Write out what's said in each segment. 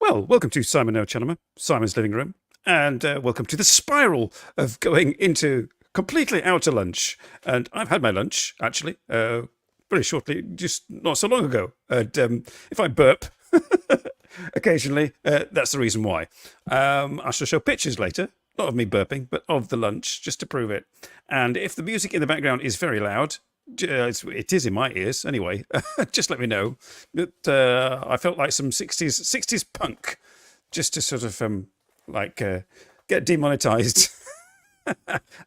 Well, welcome to NoChaNoMa, Simon's living room, and welcome to the spiral of going into completely out to lunch. And I've had my lunch, actually, very shortly, just not so long ago. And if I burp occasionally, that's the reason why. I shall show pictures later, not of me burping, but of the lunch, just to prove it. And if the music in the background is very loud, it is in my ears anyway. Just let me know. But I felt like some 60s punk, just to sort of get demonetized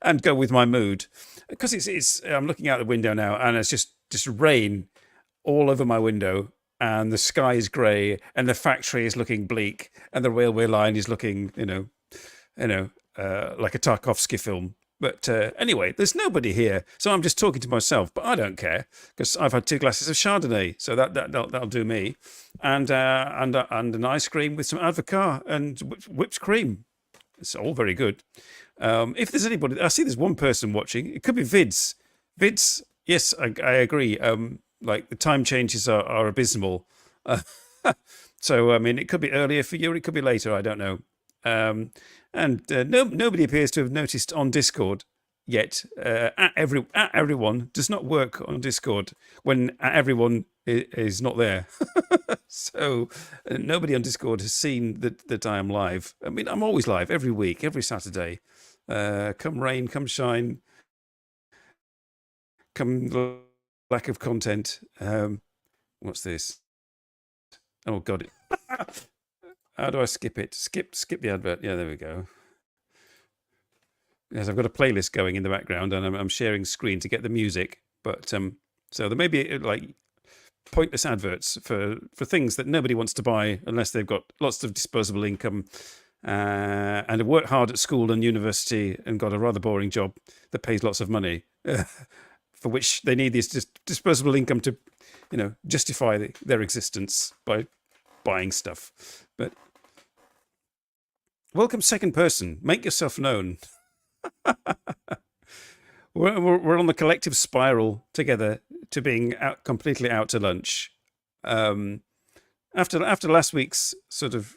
and go with my mood, because it's I'm looking out the window now and it's just rain all over my window, and the sky is grey, and the factory is looking bleak, and the railway line is looking like a Tarkovsky film. But anyway, there's nobody here, so I'm just talking to myself. But I don't care, because I've had 2 glasses of Chardonnay, so that'll do me, and an ice cream with some avocat and whipped cream. It's all very good. If there's anybody, I see there's one person watching. It could be Vids. Vids, yes, I agree. Like the time changes are abysmal. So I mean, it could be earlier for you, or it could be later. I don't know. And nobody appears to have noticed on Discord yet. At everyone does not work on Discord when at everyone is not there. So nobody on Discord has seen that I am live. I mean, I'm always live every week, every Saturday. Come rain, come shine, come lack of content. What's this? Oh God! How do I skip it? Skip the advert. Yeah, there we go. Yes, I've got a playlist going in the background, and I'm sharing screen to get the music. But so there may be like pointless adverts for things that nobody wants to buy unless they've got lots of disposable income and have worked hard at school and university and got a rather boring job that pays lots of money, for which they need this disposable income to, justify their existence by buying stuff. But welcome, second person. Make yourself known. We're on the collective spiral together to being completely out to lunch. After last week's sort of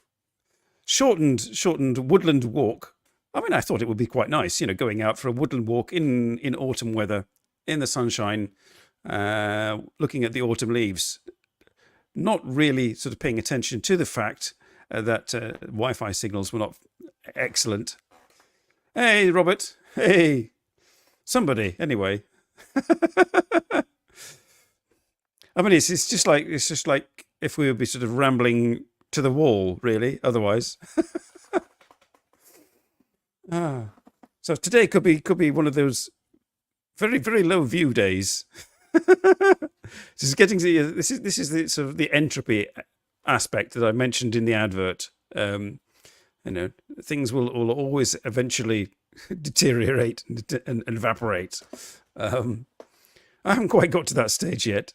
shortened woodland walk, I mean, I thought it would be quite nice, going out for a woodland walk in autumn weather, in the sunshine, looking at the autumn leaves, not really sort of paying attention to the fact that Wi-Fi signals were not excellent. Hey, Robert. Hey, somebody. Anyway, I mean, it's just like if we would be sort of rambling to the wall, really. Otherwise, so today could be one of those very very low view days. This is getting to this is the sort of the entropy aspect that I mentioned in the advert. Things will always eventually deteriorate and evaporate. I haven't quite got to that stage yet.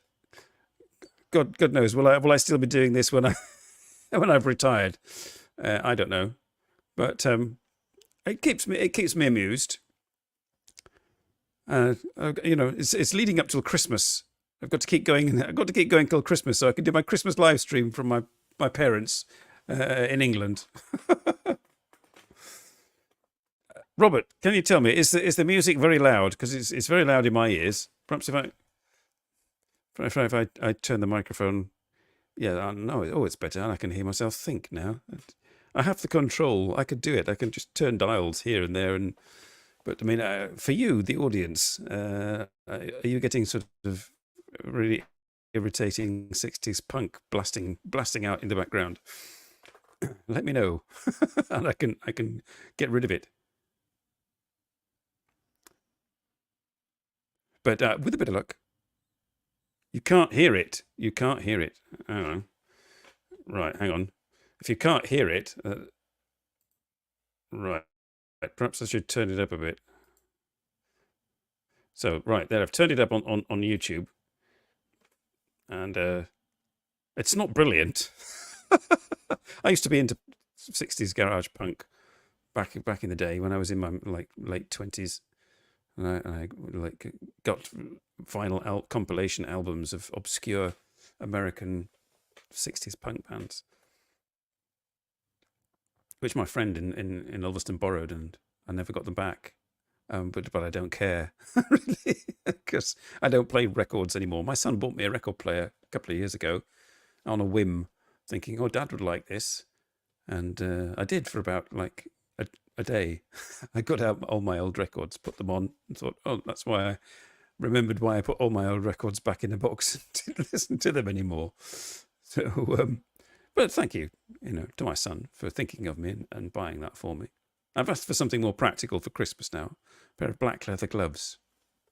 God knows, will I still be doing this when I've retired? I don't know, but it keeps me amused. It's leading up till Christmas. I've got to keep going. I've got to keep going till Christmas, so I can do my Christmas live stream from my parents in England. Robert, can you tell me, is the music very loud? Because it's very loud in my ears. Perhaps if I turn the microphone, yeah, no, oh, it's better, and I can hear myself think now. I have the control. I could do it. I can just turn dials here and there, but I mean, for you, the audience, are you getting sort of really irritating 60s punk blasting out in the background? Let me know, and I can get rid of it. But with a bit of luck, you can't hear it. You can't hear it. Oh, right, hang on. If you can't hear it, right, perhaps I should turn it up a bit. So, right, there, I've turned it up on YouTube. And it's not brilliant. I used to be into 60s garage punk back in the day when I was in my late 20s. And I got vinyl compilation albums of obscure American 60s punk bands. which my friend in Ulverston borrowed, and I never got them back. But I don't care, really, because I don't play records anymore. My son bought me a record player a couple of years ago on a whim, thinking, oh, Dad would like this. And I did for about like a day. I got out all my old records, put them on, and thought, oh, that's why I remembered why I put all my old records back in a box and didn't listen to them anymore. So, but thank you, to my son for thinking of me and buying that for me. I've asked for something more practical for Christmas now. A pair of black leather gloves,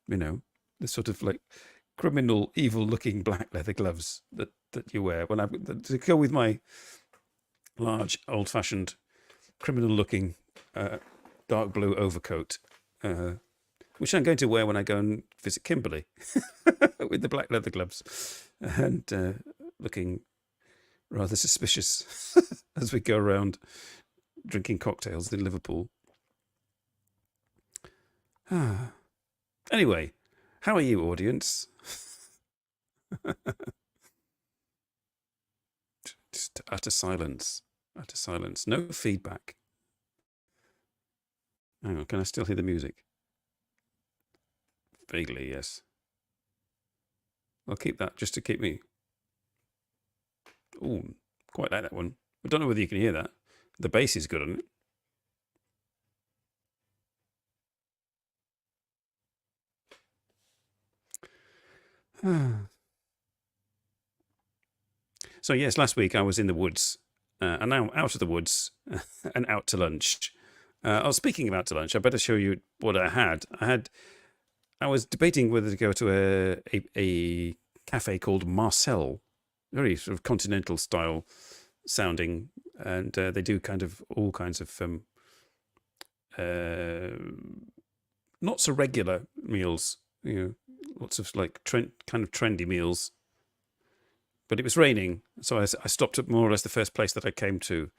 the sort of like criminal, evil-looking black leather gloves that you wear to go with my large, old-fashioned, criminal-looking dark blue overcoat, which I'm going to wear when I go and visit Kimberley with the black leather gloves and looking rather suspicious as we go around drinking cocktails in Liverpool. Anyway, how are you, audience? Just utter silence. Utter silence. No feedback. Hang on, can I still hear the music? Vaguely, yes. I'll keep that just to keep me... Ooh, quite like that one. I don't know whether you can hear that. The bass is good on it. So yes, last week I was in the woods, and now out of the woods and out to lunch. Speaking about to lunch, I better show you what I had. I was debating whether to go to a cafe called Marcel, very sort of continental style sounding, and they do kind of all kinds of not so regular meals, lots of like kind of trendy meals. But it was raining, so I stopped at more or less the first place that I came to,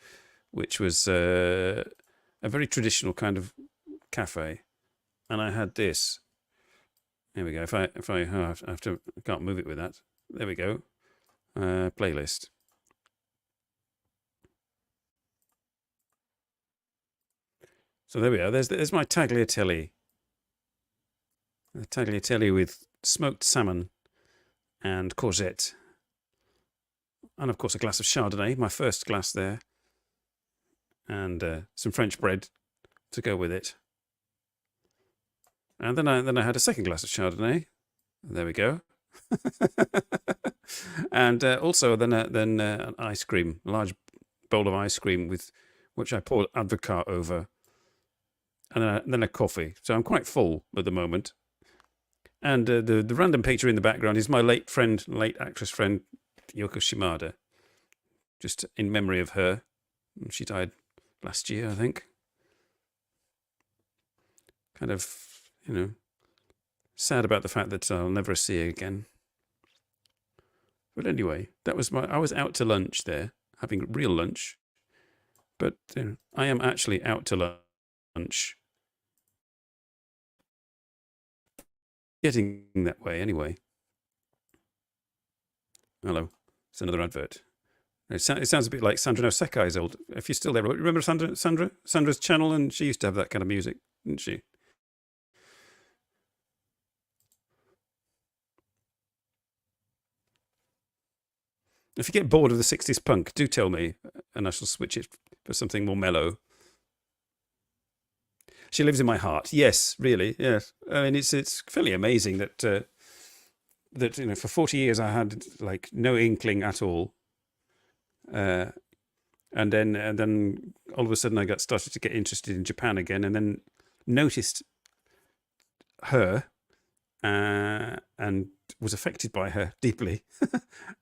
which was a very traditional kind of cafe, and I had this. Here we go. If I can't move it with that. There we go. Playlist. So there we are. There's my tagliatelle. The tagliatelle with smoked salmon and courgette. And of course a glass of Chardonnay, my first glass there. And some French bread to go with it. And then I had a second glass of Chardonnay. There we go. And also then an ice cream, a large bowl of ice cream with which I poured advocaat over. And then a coffee. So I'm quite full at the moment. And the random picture in the background is my late actress friend, Yoko Shimada. Just in memory of her. She died last year, I think. Kind of, sad about the fact that I'll never see her again. But anyway, I was out to lunch there, having real lunch. But I am actually out to lunch. Getting that way anyway. Hello, it's another advert. It sounds a bit like Sandra Nosekai's old. If you're still there, remember Sandra's channel, and she used to have that kind of music, didn't she? If you get bored of the 60s punk, do tell me, and I shall switch it for something more mellow. She lives in my heart. Yes, really. Yes. I mean, it's fairly amazing that for 40 years I had like no inkling at all, and then all of a sudden I started to get interested in Japan again, and then noticed her, and was affected by her deeply,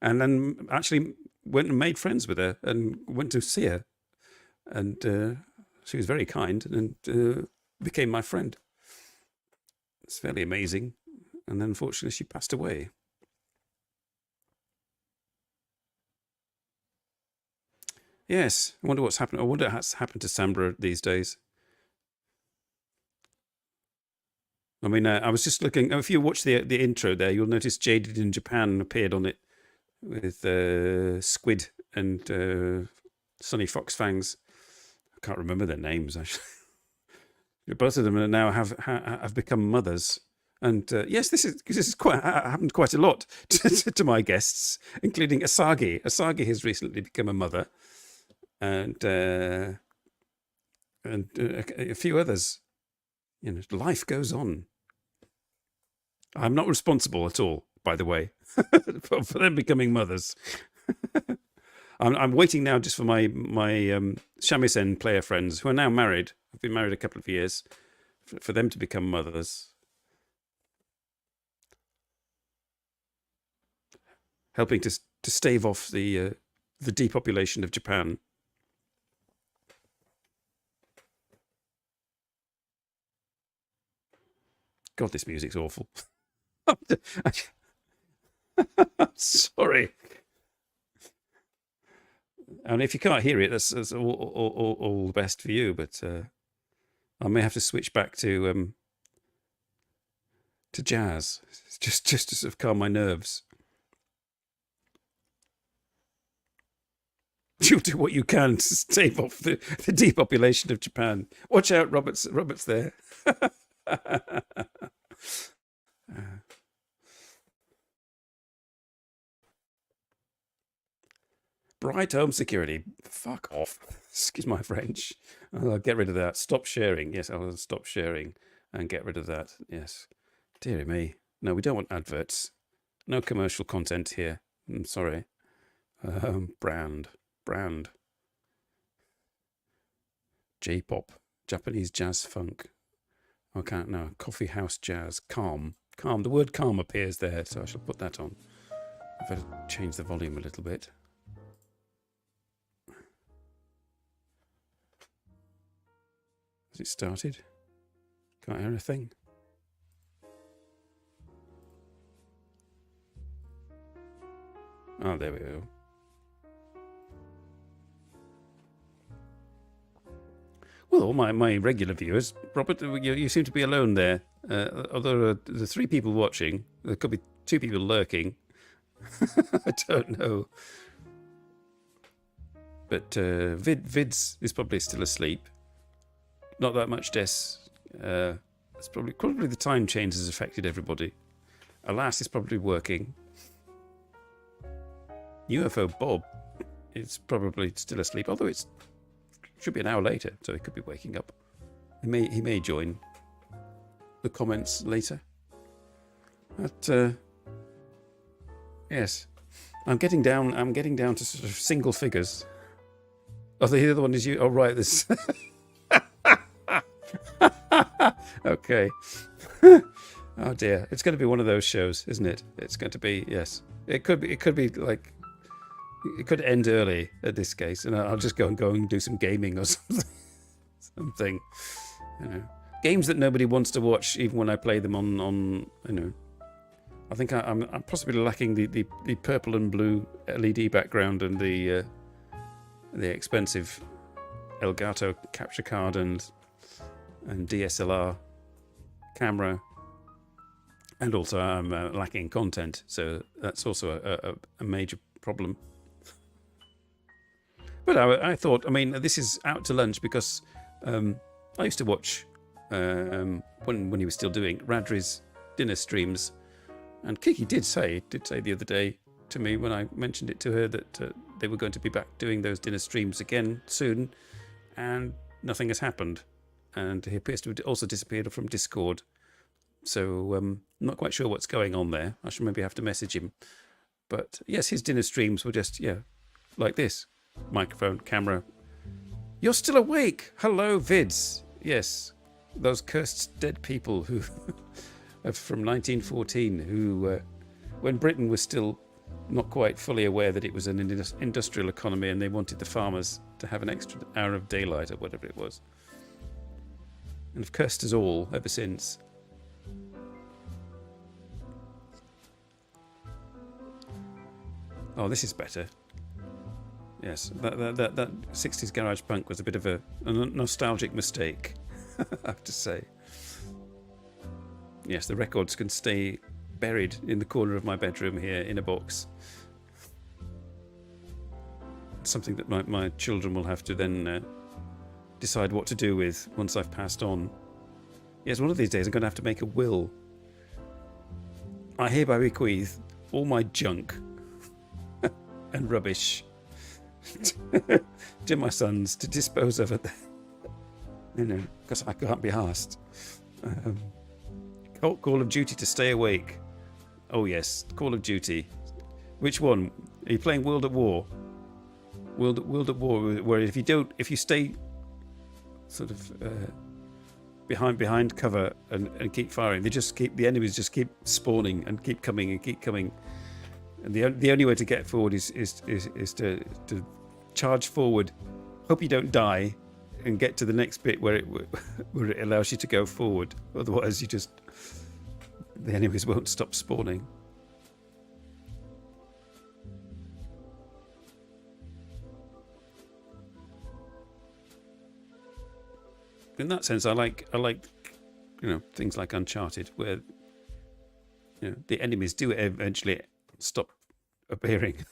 and then actually went and made friends with her and went to see her, and she was very kind and became my friend. It's fairly amazing. And then unfortunately she passed away. Yes, I wonder what's happened. I wonder what's happened to Sambra these days. I mean, I was just looking. If you watch the intro there, you'll notice Jaded in Japan appeared on it with Squid and Sonny Fox Fangs. can't remember their names actually. Both of them are now have become mothers. And yes, this is quite happened quite a lot to my guests, including Asagi. Asagi has recently become a mother, and a few others. You know, life goes on. I'm not responsible at all, by the way, for them becoming mothers. I'm waiting now just for my shamisen player friends who are now married. I've been married a couple of years, for them to become mothers. Helping to stave off the depopulation of Japan. God, this music's awful. I'm sorry. And if you can't hear it, that's all the best for you. But I may have to switch back to jazz, just to sort of calm my nerves. You'll do what you can to stave off the depopulation of Japan. Watch out, Robert's there. Bright home security. Fuck off. Excuse my French. I'll get rid of that. Stop sharing. Yes, I'll stop sharing and get rid of that. Yes. Dear me. No, we don't want adverts. No commercial content here. I'm sorry. Brand. J-pop. Japanese jazz funk. Okay, no. Coffee house jazz. Calm. The word calm appears there, so I shall put that on. I've got to change the volume a little bit. Has it started? Can't hear a thing. Oh, there we go. Well, all my regular viewers, Robert, you seem to be alone there. Although the 3 people watching, there could be 2 people lurking. I don't know. But Vids is probably still asleep. Not that much Des. It's probably the time change has affected everybody. Alas, it's probably working. UFO Bob is probably still asleep, although it should be an hour later, so he could be waking up. He may join the comments later. But yes, I'm getting down to sort of single figures. Oh, the other one is you. Oh, right, this. Okay. Oh dear, it's going to be one of those shows, isn't it? It's going to be, yes. It could be like, it could end early at this case, and I'll just go and do some gaming or something. You know, games that nobody wants to watch, even when I play them on you know. I think I'm possibly lacking the purple and blue LED background and the expensive Elgato capture card and DSLR camera, and also I'm lacking content, so that's also a major problem. But I thought, I mean, this is out to lunch because I used to watch when he was still doing Radri's dinner streams, and Kiki did say the other day to me when I mentioned it to her that they were going to be back doing those dinner streams again soon, and nothing has happened. And he appears to have also disappeared from Discord. So I'm not quite sure what's going on there. I should maybe have to message him. But yes, his dinner streams were just, like this. Microphone, camera. You're still awake. Hello, Vids. Yes, those cursed dead people who from 1914 who, when Britain was still not quite fully aware that it was an industrial economy and they wanted the farmers to have an extra hour of daylight or whatever it was. And have cursed us all ever since. Oh, this is better. Yes, that 60s garage punk was a bit of a nostalgic mistake, I have to say. Yes, the records can stay buried in the corner of my bedroom here in a box. Something that my children will have to then decide what to do with once I've passed on. Yes, one of these days I'm going to have to make a will. I hereby bequeath all my junk and rubbish to my sons to dispose of it. Because I can't be arsed. Call of Duty to stay awake. Oh yes, Call of Duty. Which one? Are you playing World at War? World at War, where if you stay sort of behind cover and keep firing, the enemies just keep spawning and keep coming and keep coming. And the only way to get forward is to charge forward, hope you don't die, and get to the next bit where it allows you to go forward. Otherwise, the enemies won't stop spawning. In that sense, I like things like Uncharted, where the enemies do eventually stop appearing.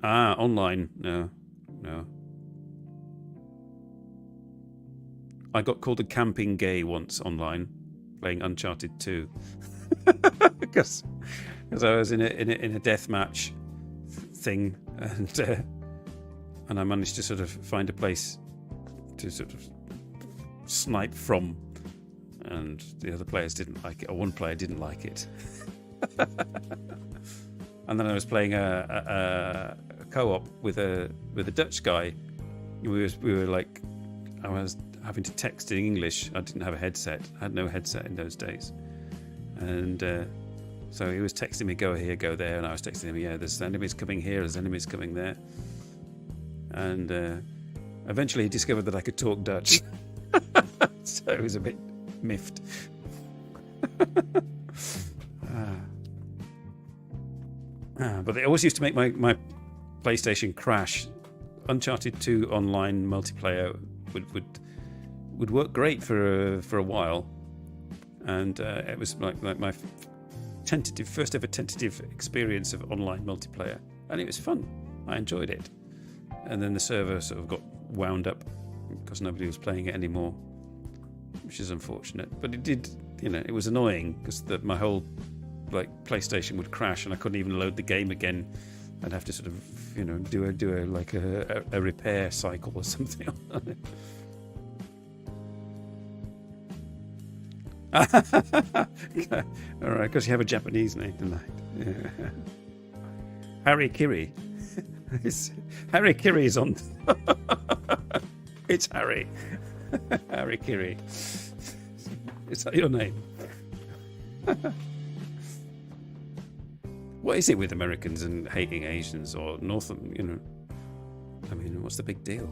Online. No. I got called a camping gay once online, playing Uncharted 2, because I was in a deathmatch thing, and I managed to sort of find a place to sort of snipe from, and the other players didn't like it, or one player didn't like it. And then I was playing a co-op with a Dutch guy. We were like, I was having to text in English. I didn't have a headset. I had no headset in those days, and so he was texting me, go here, go there, and I was texting him, yeah, there's enemies coming here, there's enemies coming there, and eventually he discovered that I could talk Dutch, so he was a bit miffed. But they always used to make my PlayStation crash. Uncharted 2 online multiplayer would work great for a while, and it was like my first ever tentative experience of online multiplayer, and it was fun. I enjoyed it. And then the server sort of got wound up because nobody was playing it anymore, which is unfortunate. But it did, it was annoying because my whole PlayStation would crash and I couldn't even load the game again. I'd have to sort of do a repair cycle or something on it. All right, because you have a Japanese name tonight. Yeah. Harry Kiri. Harry Kiri is on. It's Harry. Harry Kiri. Is that your name? What is it with Americans and hating Asians or North? I mean, what's the big deal?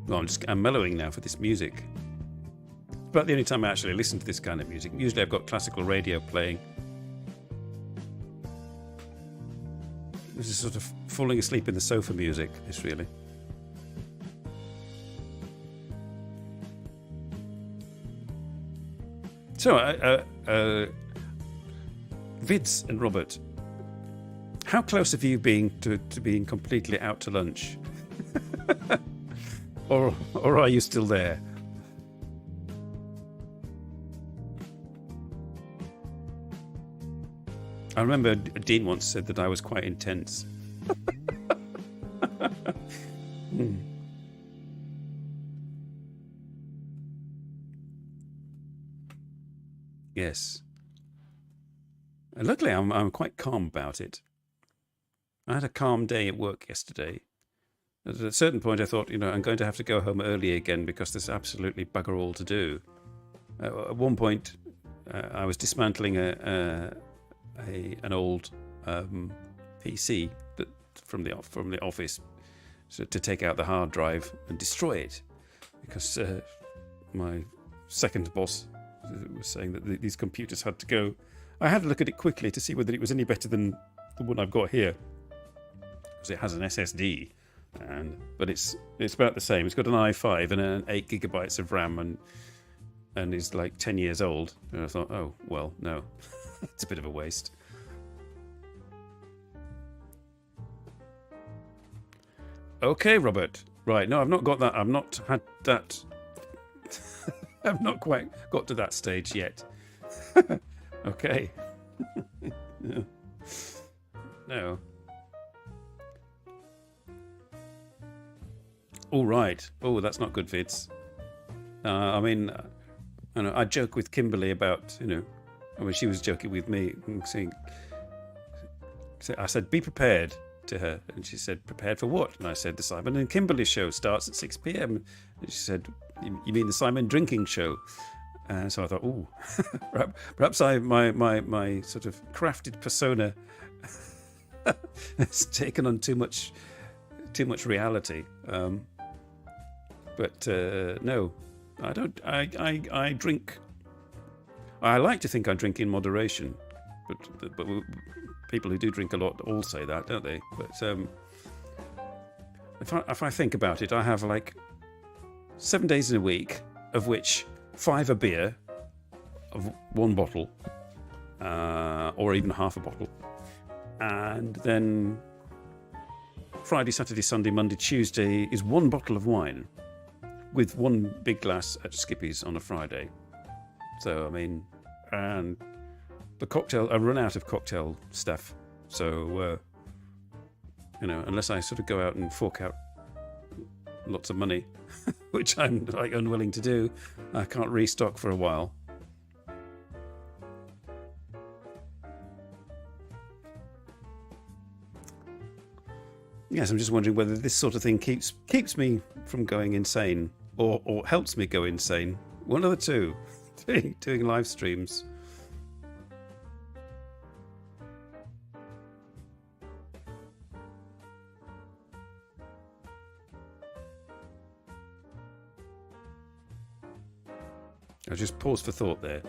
Well, I'm mellowing now for this music. It's about the only time I actually listen to this kind of music. Usually I've got classical radio playing. This is sort of falling asleep in the sofa music, this really. So, Vids and Robert, how close have you been to being completely out to lunch? Or are you still there? I remember Dean once said that I was quite intense. Yes. And luckily, I'm quite calm about it. I had a calm day at work yesterday. At a certain point, I thought, I'm going to have to go home early again because there's absolutely bugger all to do. At one point, I was dismantling an old PC from the office, so to take out the hard drive and destroy it, because my second boss was saying that these computers had to go. I had to look at it quickly to see whether it was any better than the one I've got here, because it has an SSD But it's about the same. It's got an i5 and an 8 gigabytes of RAM, and is like 10 years old. And I thought, oh well, no, it's a bit of a waste. Okay, Robert. Right, no, I've not got that. I've not had that. I've not quite got to that stage yet. Okay. No. No. All right. Oh, that's not good, Vids. I mean, I joke with Kimberly about, I mean, she was joking with me, saying, I said, be prepared to her. And she said, prepared for what? And I said, the Simon and Kimberly show starts at 6 p.m. And she said, you mean the Simon drinking show? And so I thought, ooh, perhaps my sort of crafted persona has taken on too much reality. But no, I don't. I drink. I like to think I drink in moderation, but people who do drink a lot all say that, don't they? But if I think about it, I have like 7 days in a week, of which 5 are beer, of 1 bottle, or even half a bottle, and then Friday, Saturday, Sunday, Monday, Tuesday is 1 bottle of wine, with 1 big glass at Skippy's on a Friday. So I mean, and the cocktail, I run out of cocktail stuff. So unless I sort of go out and fork out lots of money, which I'm like unwilling to do, I can't restock for a while. Yes, I'm just wondering whether this sort of thing keeps me from going insane, or helps me go insane. One of the two. Doing live streams. I just paused for thought there.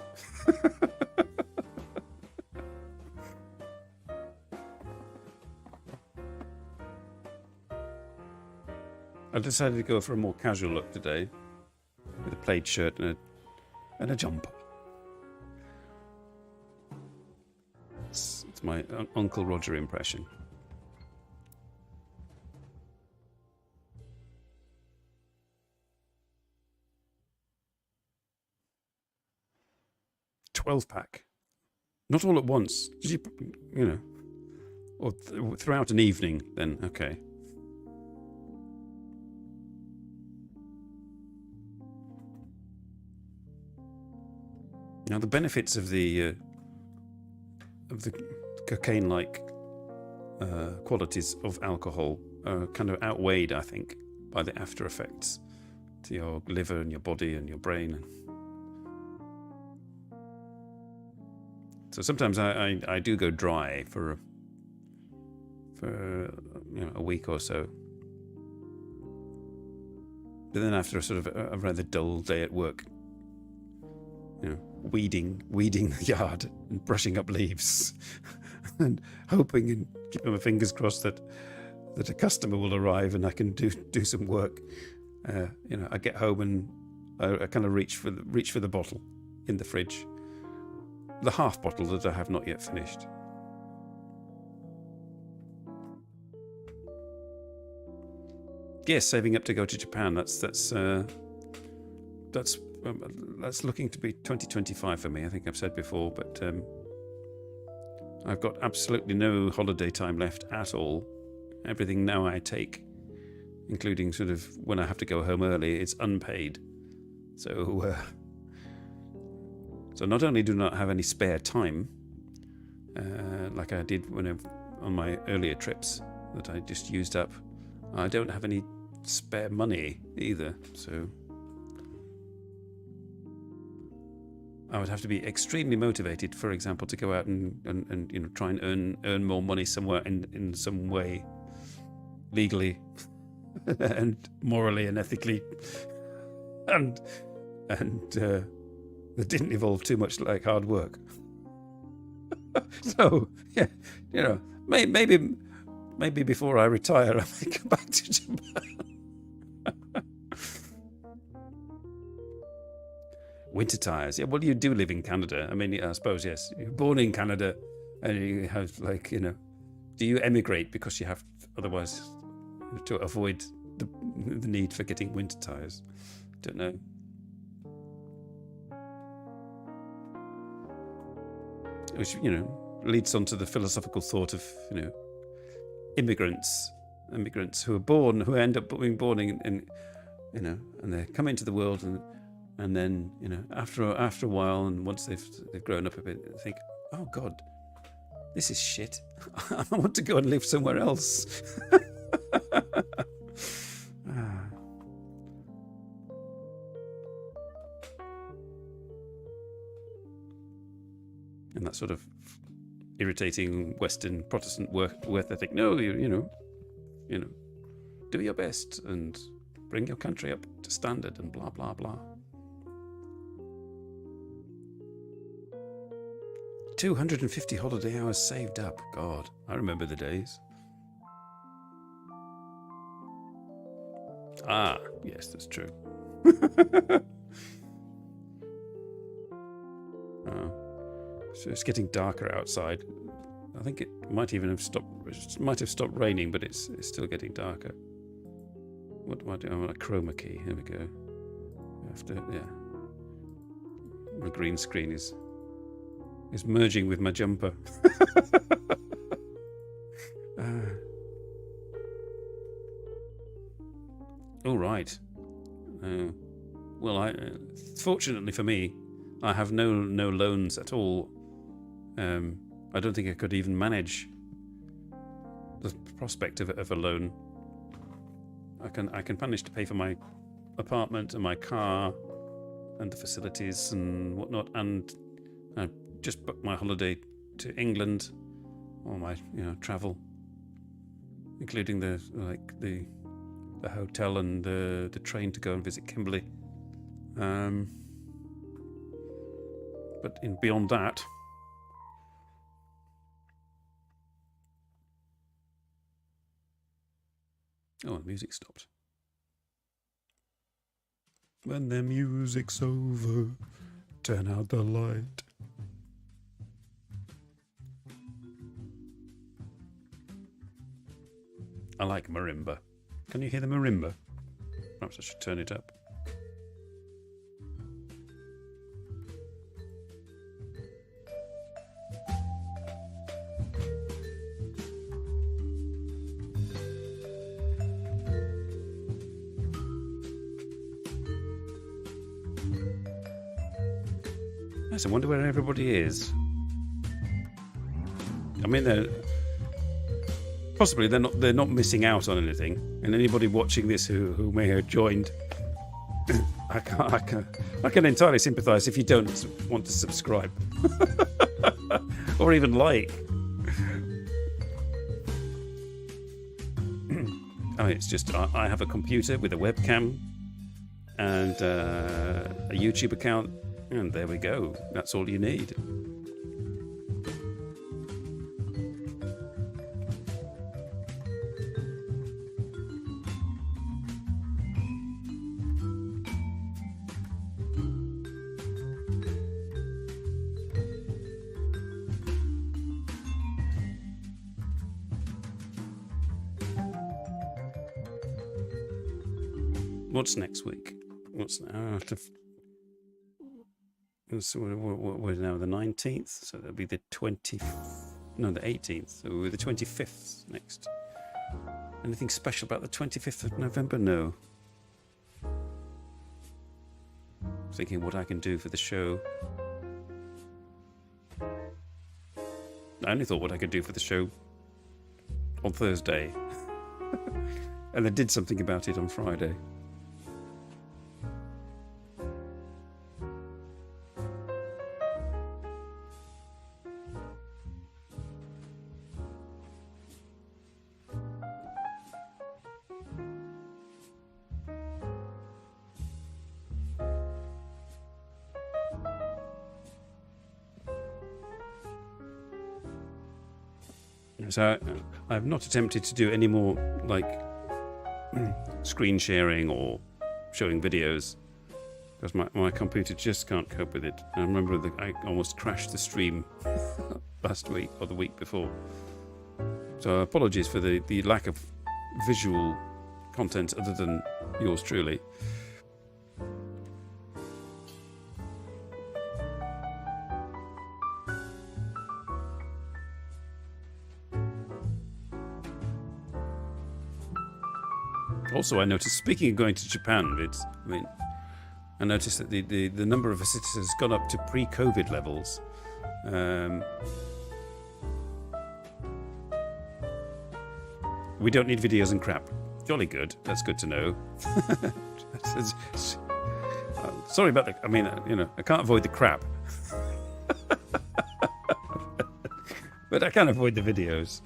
I decided to go for a more casual look today, with a plaid shirt and a jumper. It's my Uncle Roger impression. $12-pack. Not all at once. Did you or throughout an evening, then okay. Now the benefits of the cocaine-like qualities of alcohol are kind of outweighed, I think, by the after effects to your liver and your body and your brain. So sometimes I do go dry for a week or so. But then after a sort of a rather dull day at work, weeding the yard and brushing up leaves and hoping and keeping my fingers crossed that a customer will arrive and I can do some work. I get home and I kind of reach for the bottle in the fridge, the half bottle that I have not yet finished. Yes, saving up to go to Japan. That's looking to be 2025 for me. I think I've said before, but I've got absolutely no holiday time left at all. Everything now I take, including sort of when I have to go home early, it's unpaid. So not only do I not have any spare time, like I did on my earlier trips that I just used up, I don't have any spare money either. So I would have to be extremely motivated, for example, to go out and try and earn more money somewhere in some way, legally and morally and ethically, and that didn't involve too much like hard work. So yeah, maybe maybe before I retire, I may go back to Japan. Winter tires. Yeah, well, you do live in Canada. I mean, I suppose, yes. You're born in Canada and you have, like, you know, do you emigrate because you have otherwise to avoid the need for getting winter tires? Don't know. Which, you know, leads on to the philosophical thought of, you know, immigrants who are born, who end up being born in you know, and they come into the world and then, you know, after a while, and once they've grown up a bit, they think, oh God, this is shit. I want to go and live somewhere else. And that sort of irritating Western Protestant work ethic. No, you know, do your best and bring your country up to standard and blah blah blah. 250 holiday hours saved up. God, I remember the days. Ah, yes, that's true. Oh. So it's getting darker outside. I think it might even have stopped. It might have stopped raining, but it's still getting darker. What do I do? I want a chroma key. Here we go. Yeah. My green screen is merging with my jumper. All right. Well, fortunately for me, I have no loans at all. I don't think I could even manage the prospect of a loan. I can manage to pay for my apartment and my car and the facilities and whatnot, and I just booked my holiday to England, all my travel, including the hotel and the train to go and visit Kimberley. But beyond that, oh, the music stopped. When the music's over, turn out the light. I like marimba. Can you hear the marimba? Perhaps I should turn it up. Yes, I wonder where everybody is. I mean, they're not missing out on anything. And anybody watching this who may have joined, I can entirely sympathise if you don't want to subscribe or even like. I mean, it's just I have a computer with a webcam and a YouTube account. And there we go. That's all you need. What's next week? So we're now the 19th, so that'll be the 18th. So we're the 25th next. Anything special about the 25th of November? No. Thinking what I can do for the show. I only thought what I could do for the show on Thursday. And I did something about it on Friday. So I've not attempted to do any more like screen sharing or showing videos because my computer just can't cope with it. I remember that I almost crashed the stream last week or the week before. So apologies for the lack of visual content other than yours truly. Also, I noticed, speaking of going to Japan, I noticed that the number of visitors has gone up to pre-COVID levels. We don't need videos and crap. Jolly good. That's good to know. Sorry about the... I mean, I can't avoid the crap. But I can avoid the videos.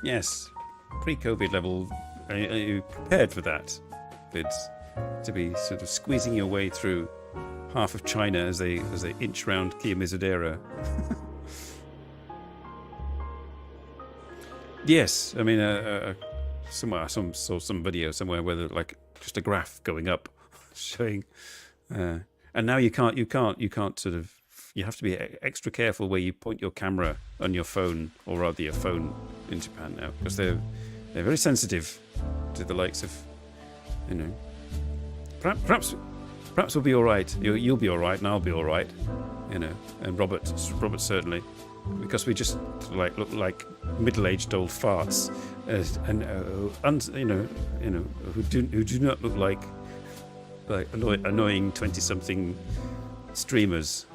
Yes, pre-COVID level. Are you prepared for that, Vids? To be sort of squeezing your way through half of China as they inch round Kiyomizu-dera. Yes, I mean, somewhere I saw some video somewhere where like just a graph going up, showing, and now you can't sort of. You have to be extra careful where you point your camera on your phone, or rather your phone, in Japan now, because they're very sensitive to the likes of, perhaps we'll be all right. You'll be all right, and I'll be all right, and Robert certainly, because we just look like middle-aged old farts, who do not look like annoying 20-something streamers.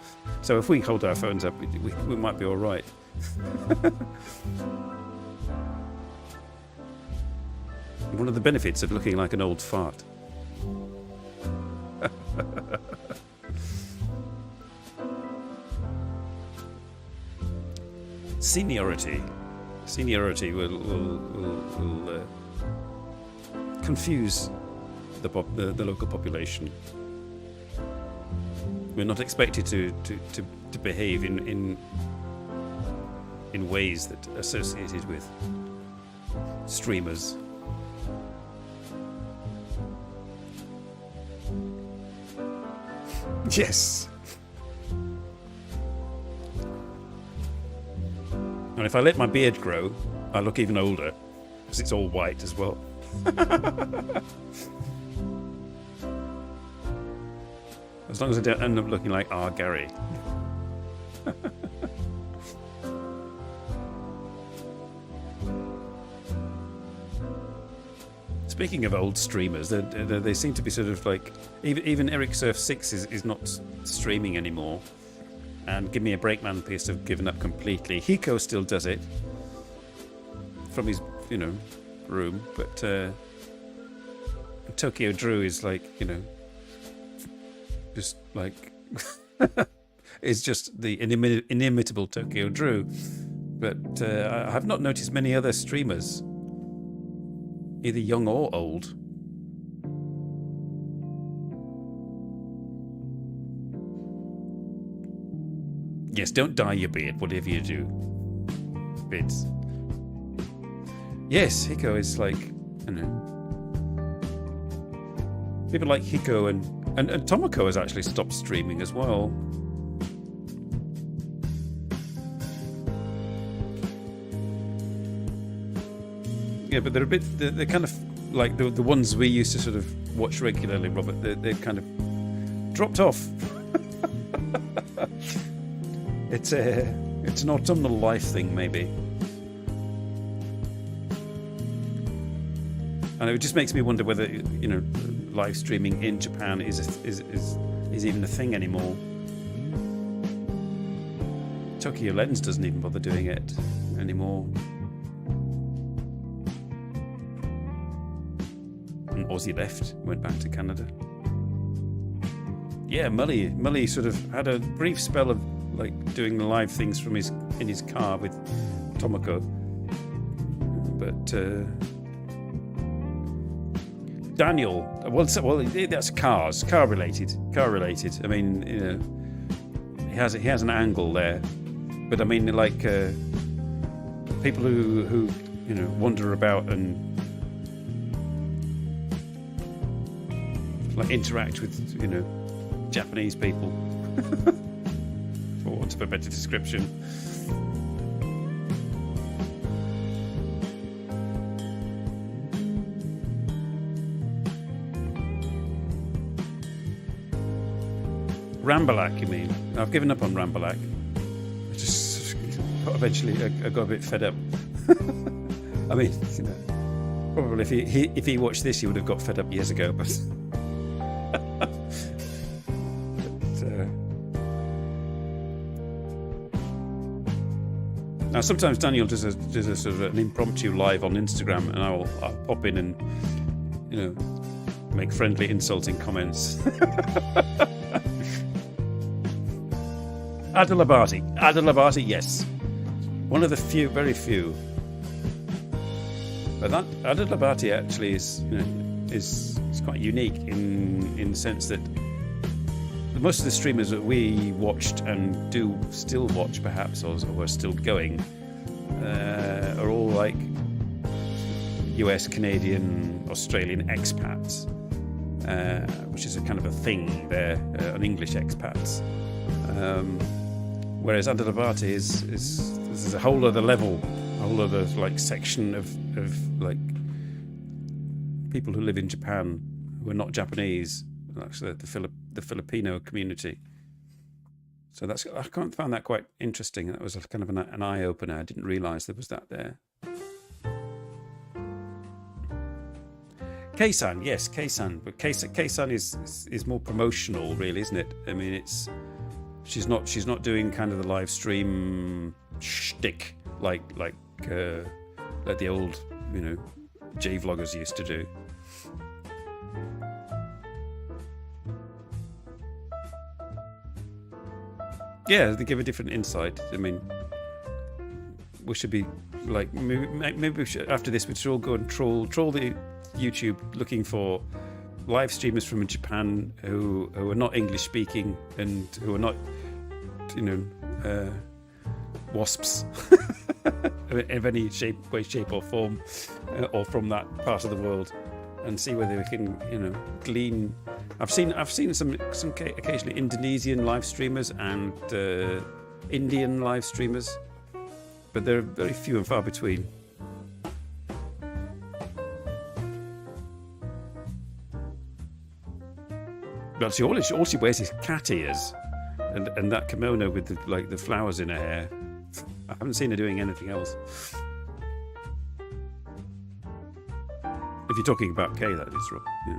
So if we hold our phones up, we might be all right. One of the benefits of looking like an old fart. Seniority will confuse the local population. We're not expected to behave in ways that are associated with streamers. Yes. And if I let my beard grow, I look even older, because it's all white as well. As long as I don't end up looking like R. Gary. Speaking of old streamers, they seem to be sort of like... Even Eric Surf 6 is not streaming anymore. And Give Me a Break Man appears to have given up completely. Hiko still does it. From his, room. But Tokyo Drew is like, just like... it's just the inimitable Tokyo Drew. But I have not noticed many other streamers, either young or old. Yes, don't dye your beard, whatever you do. Bids. Yes, Hiko is like, people like Hiko and Tomoko has actually stopped streaming as well. Yeah, but they're a bit... They're kind of like the ones we used to sort of watch regularly, Robert. They're kind of dropped off. It's an autumnal life thing, maybe. And it just makes me wonder whether live streaming in Japan is even a thing anymore. Tokyo Lens doesn't even bother doing it anymore. And Aussie left, went back to Canada. Yeah, Mully sort of had a brief spell of like doing the live things from in his car with Tomoko, but Daniel, well, that's car related. I mean, he has an angle there. But I mean, like people who wander about and like interact with Japanese people, for want of a better description. Rambalak, you mean? I've given up on Rambalak. Eventually, I got a bit fed up. I mean, probably if he watched this, he would have got fed up years ago. But, now sometimes Daniel does a sort of an impromptu live on Instagram, and I'll pop in and make friendly, insulting comments. Adalabati, yes. One of the few, very few. But that Adalabati actually is quite unique in the sense that most of the streamers that we watched and do still watch, perhaps, or are still going, are all like US, Canadian, Australian expats, which is a kind of a thing there, an English expats. Whereas Adalabati is a whole other level, a whole other like section of like people who live in Japan who are not Japanese, actually the Filipino community. So I found that quite interesting. That was a kind of an eye opener. I didn't realise there was that there. Kei-san, yes, Kei-san, but Kei-san is more promotional, really, isn't it? I mean, she's not doing kind of the live stream shtick like the old J vloggers used to do. Yeah, they give a different insight. I mean, we should be like maybe we should, after this we should all go and troll the YouTube looking for live streamers from Japan who are not English speaking and who are not wasps of any way, shape or form, or from that part of the world, and see whether we can glean. I've seen some occasionally Indonesian live streamers and Indian live streamers, but they're very few and far between. But all she wears is cat ears and that kimono with the flowers in her hair. I haven't seen her doing anything else. If you're talking about Kay, that is, Rob. Yeah.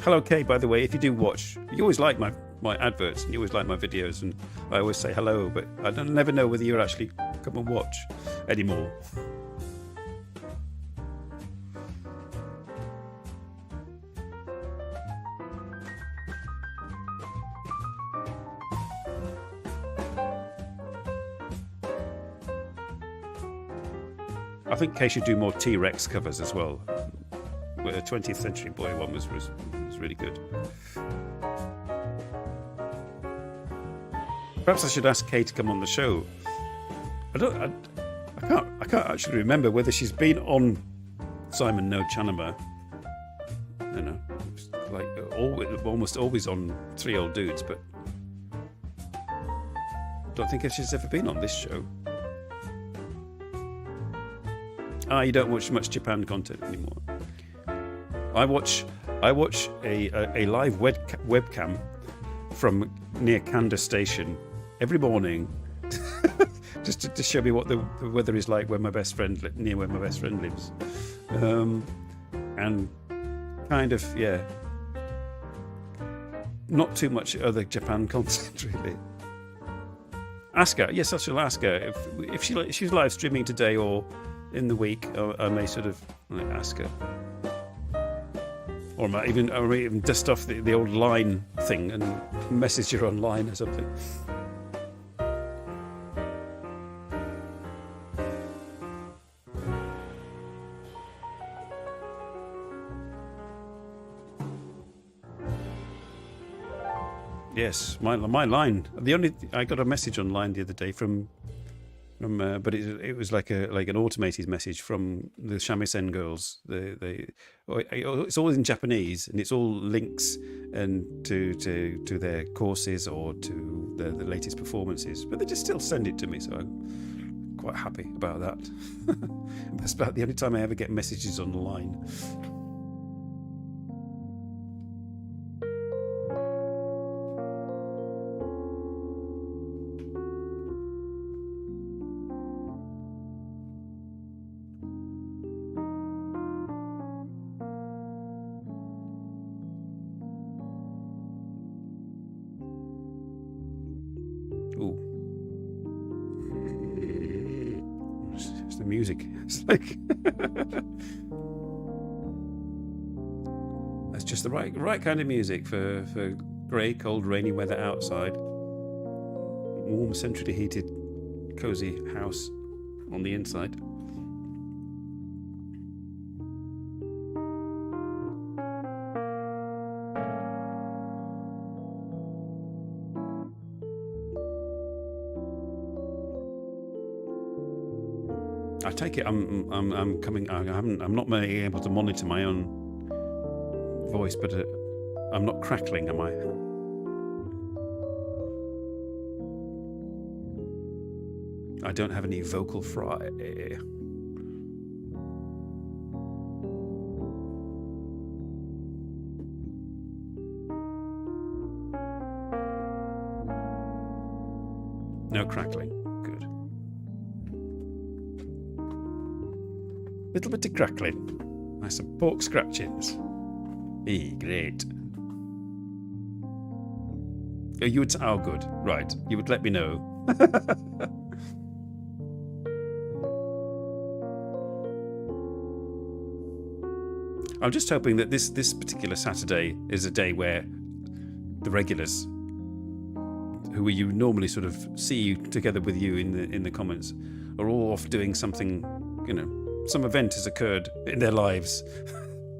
Hello, Kay, by the way. If you do watch, you always like my adverts and you always like my videos, and I always say hello, but I never know whether you're actually come and watch anymore. I think Kay should do more T-Rex covers as well. The 20th Century Boy one was really good. Perhaps I should ask Kay to come on the show. I can't actually remember whether she's been on Simon NoChaNoMa. Like almost always on Three Old Dudes, but I don't think she's ever been on this show. You don't watch much Japan content anymore. I watch a live webcam from near Kanda Station every morning, just to show me what the weather is like near where my best friend lives, and kind of not too much other Japan content really. Ask her. Yes, I shall ask her if she's live streaming today or in the week. I may sort of ask her, or I might even dust off the old line thing and message her online or something. Yes, my line. I got a message online the other day from but it was like an automated message from the shamisen girls. It's all in Japanese, and it's all links and to their courses or to the latest performances. But they just still send it to me, so I'm quite happy about that. That's about the only time I ever get messages online. It's the music. It's like that's just the right kind of music for grey, cold, rainy weather outside. Warm, centrally heated, cozy house on the inside. I take it I'm coming. I'm not being able to monitor my own voice, but I'm not crackling, am I? I don't have any vocal fry. No crackling. Good. Little bit of crackling. Nice some pork scratchings. Great. Oh, you would. Oh, good. Right. You would let me know. I'm just hoping that this particular Saturday is a day where the regulars, who you normally sort of see together with you in the comments, are all off doing something. Some event has occurred in their lives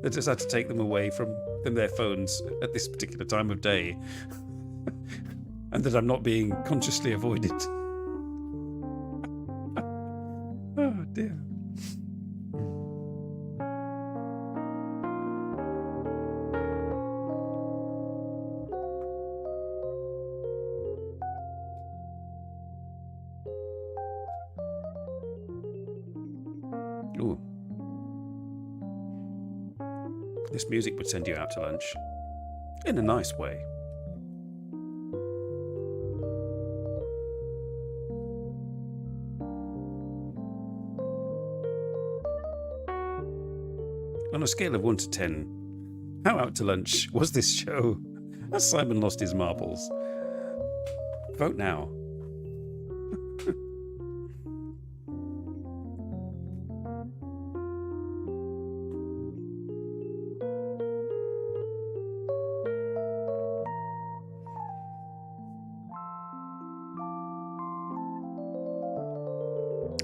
that has had to take them away from their phones at this particular time of day, and that I'm not being consciously avoided. Oh dear. Ooh. This music would send you out to lunch. In a nice way. On a scale of 1 to 10, how out to lunch was this show? Has Simon lost his marbles? Vote now.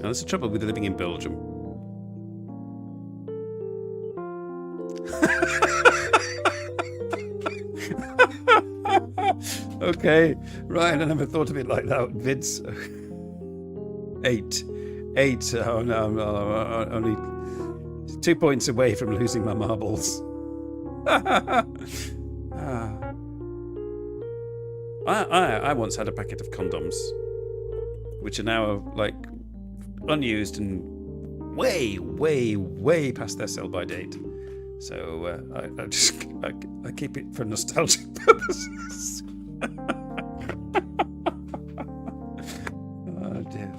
Now, that's the trouble with living in Belgium. Okay, right, I never thought of it like that, Vince. 8. Oh no, I'm only 2 points away from losing my marbles. I once had a packet of condoms, which are now like unused and way past their sell-by date. So I keep it for nostalgic purposes. Oh dear.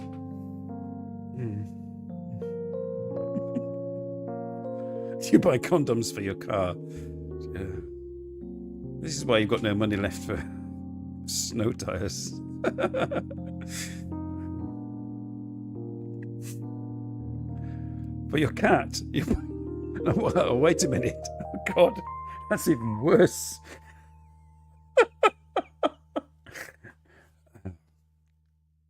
You buy condoms for your car. This is why you've got no money left for snow tires. For your cat. Oh, wait a minute. Oh God, that's even worse.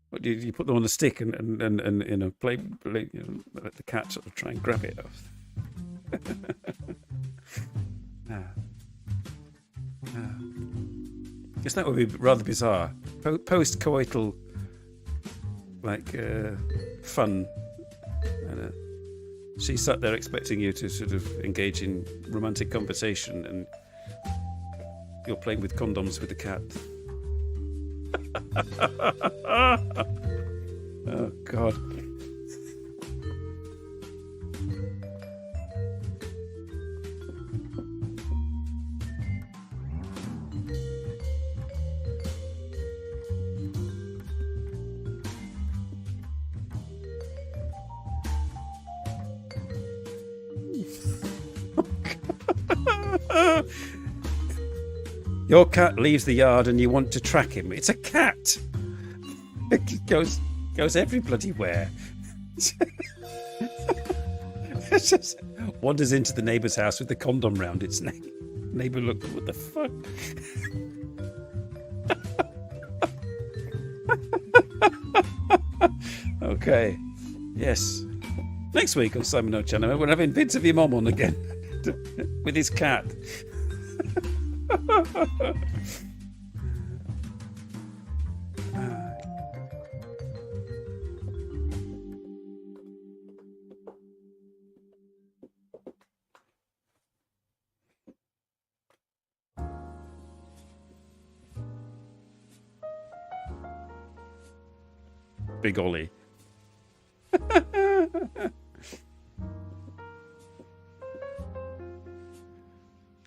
What do you put them on a stick and in a plate, let the cat sort of try and grab it off. Guess that would be rather bizarre. Post-coital, like, fun. And she's sat there expecting you to sort of engage in romantic conversation, and you're playing with condoms with the cat. Oh, God. Your cat leaves the yard and you want to track him. It's a cat. It goes every bloody where. It just wanders into the neighbour's house with the condom round its neck. Neighbour, look, what the fuck? Okay. Yes. Next week on Simon NoChaNoMa, we're having Vince of your mom on again with his cat. Big Ollie.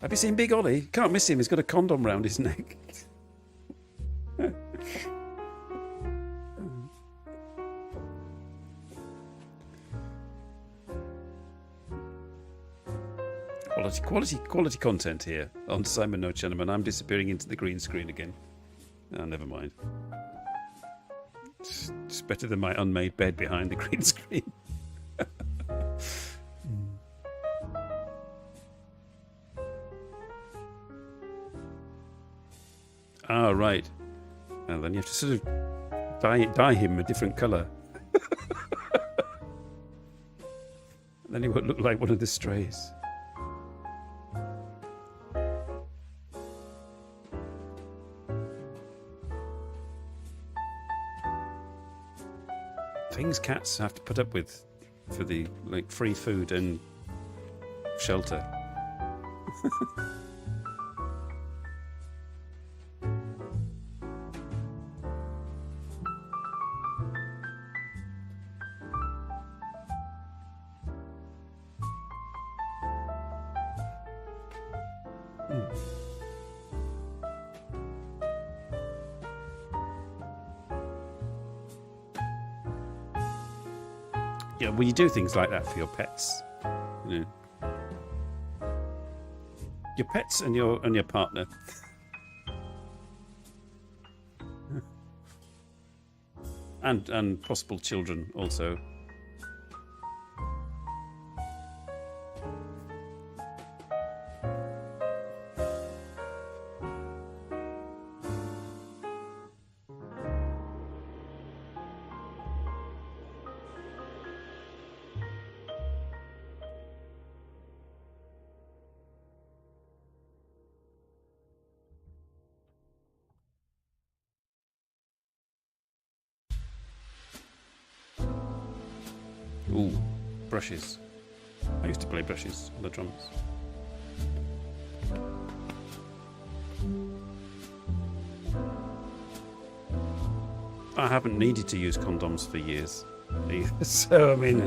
Have you seen Big Ollie? Can't miss him. He's got a condom round his neck. Quality content here on Simon NoChaNoMa, and I'm disappearing into the green screen again. Oh, never mind. It's better than my unmade bed behind the green screen. Ah, right. And then you have to sort of dye him a different colour. Then he won't look like one of the strays. Things cats have to put up with for the free food and shelter. Yeah, well, you do things like that for your pets, you know. Your pets and your partner. and possible children also. Ooh, brushes. I used to play brushes on the drums. I haven't needed to use condoms for years either, so I mean...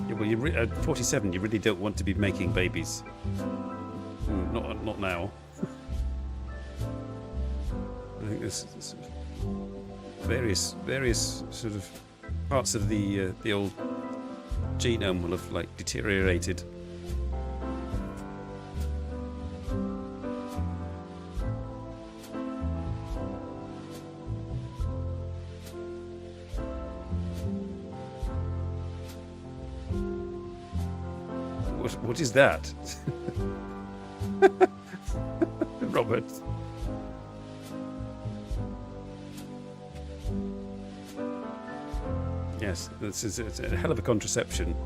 Yeah, well, at 47, you really don't want to be making babies. Not now. I think there's various sort of parts of the old genome will have deteriorated. What is that? Robert. Yes, it's a hell of a contraception.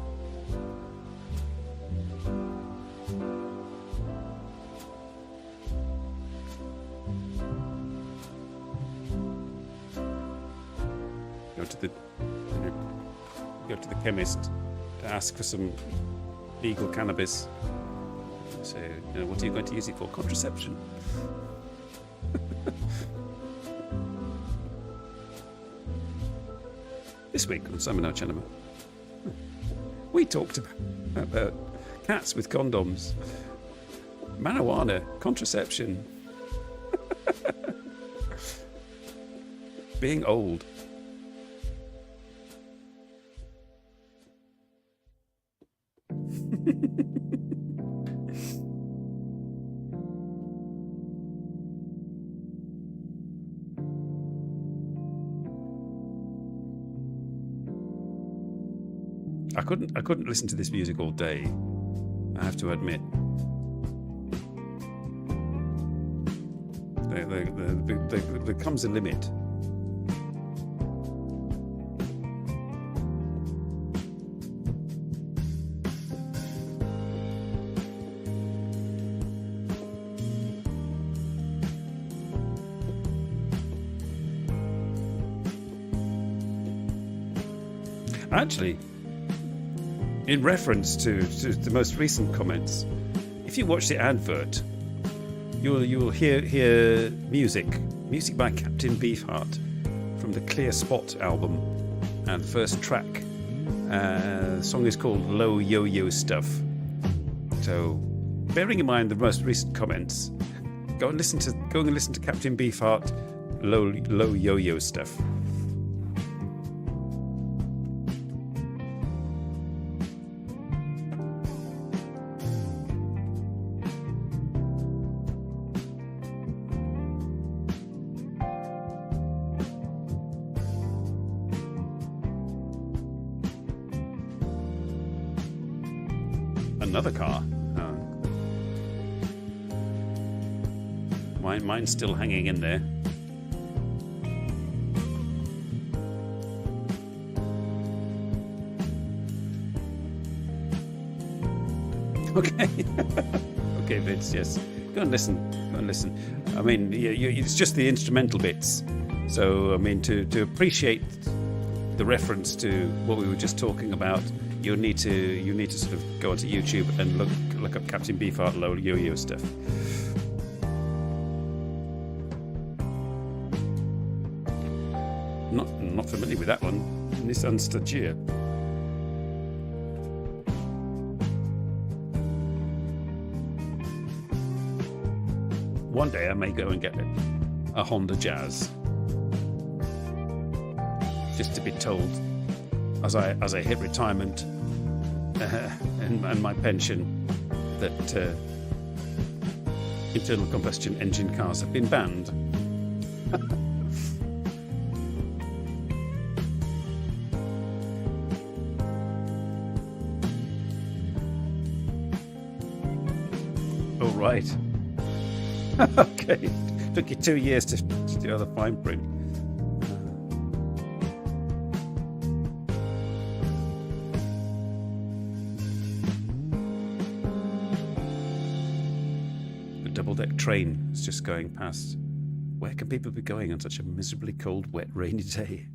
Go to the chemist to ask for some legal cannabis. So, what are you going to use it for? Contraception. This week on Some NoChaNoMa, we talked about cats with condoms, marijuana, contraception, being old. I couldn't listen to this music all day, I have to admit. There comes a limit. Actually, in reference to the most recent comments, if you watch the advert, you'll hear music by Captain Beefheart from the Clear Spot album, and the first track. The song is called Low Yo-Yo Stuff. So, bearing in mind the most recent comments, go and listen to Captain Beefheart, Low Yo-Yo Stuff. Another car. Mine's still hanging in there. Okay. Okay, Vince, yes. Go and listen. I mean, it's just the instrumental bits. So, I mean, to appreciate the reference to what we were just talking about, you need to sort of go onto YouTube and look up Captain Beefheart Low Yo-Yo Stuff. Not familiar with that one. Nissan Stagia. One day I may go and get a Honda Jazz, just to be told as I hit retirement and my pension that internal combustion engine cars have been banned. Oh, right. Okay. Took you 2 years to do the fine print. The double-deck train is just going past. Where can people be going on such a miserably cold, wet, rainy day?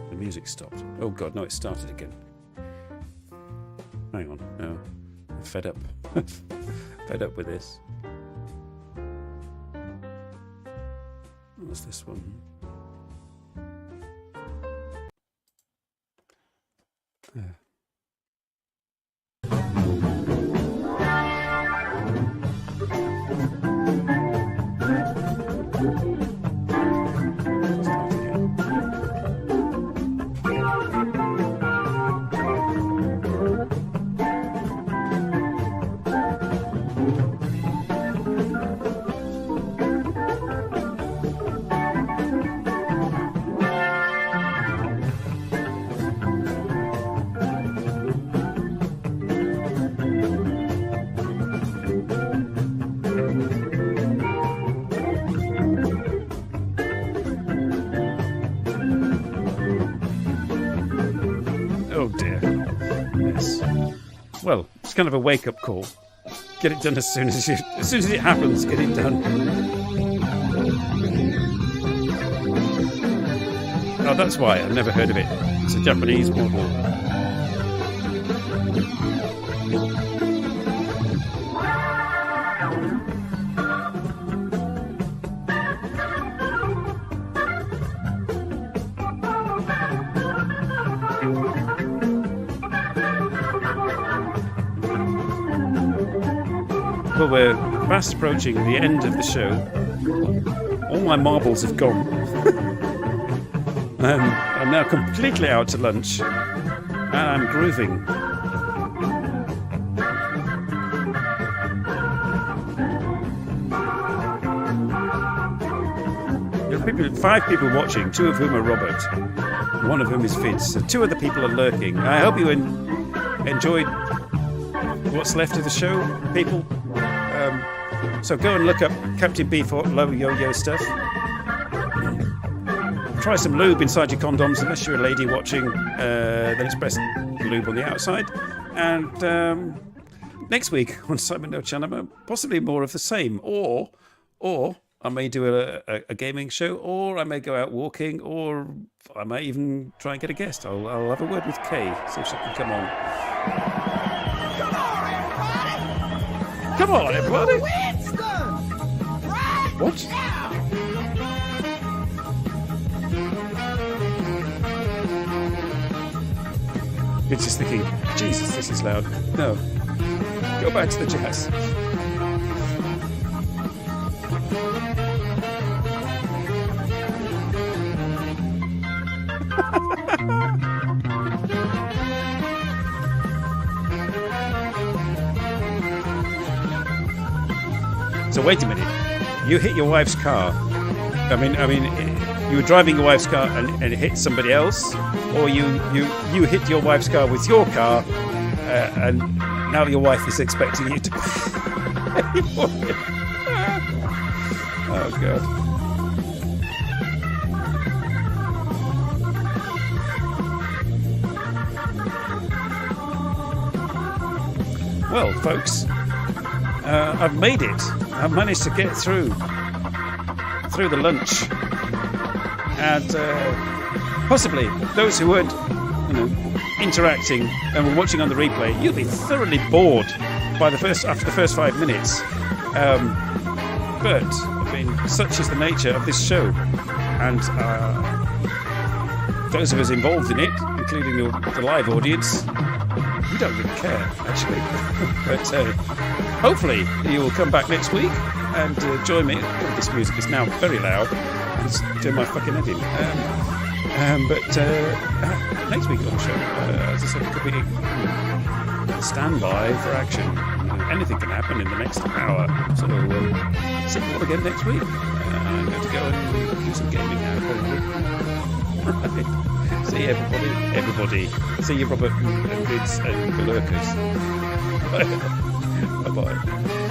The music stopped. Oh God, no, it started again. Hang on, no. I'm fed up. Fed up with this. What's this one? dear. Yes. Well, it's kind of a wake-up call. Get it done as soon as it happens. Get it done. Oh, that's why I've never heard of it. It's a Japanese model. Well, we're fast approaching the end of the show. All my marbles have gone. I'm now completely out to lunch. And I'm grooving. There are 5 people watching, 2 of whom are Robert. One of whom is Fitz. So 2 other people are lurking. I hope you enjoyed what's left of the show, people. So go and look up Captain Beef Low Yo-Yo stuff. Try some lube inside your condoms, unless you're a lady watching, then it's best lube on the outside. And next week on Simon NoChaNoMa, possibly more of the same. Or I may do a gaming show, or I may go out walking, or I may even try and get a guest. I'll have a word with Kay, see if she can come on. Come on, everybody! What? It's just thinking, Jesus, this is loud. No. Go back to the jazz. So wait a minute. You hit your wife's car. I mean, you were driving your wife's car and it hit somebody else, or you hit your wife's car with your car, and now your wife is expecting you to pay for it. Oh God. Well, folks, I've made it. I've managed to get through the lunch, and possibly those who weren't, interacting and were watching on the replay, you'll be thoroughly bored after the first 5 minutes. But I mean, such is the nature of this show, and those of us involved in it, including the live audience, we don't really care, actually. But hopefully you will come back next week and join me. Oh, this music is now very loud. It's doing my fucking head in. But next week on the show, as I said, it could be standby for action. Anything can happen in the next hour. So see you all again next week. I'm going to go and do some gaming now, probably. Right. See everybody. See you, Robert and Vince and the lurkers. Bye-bye.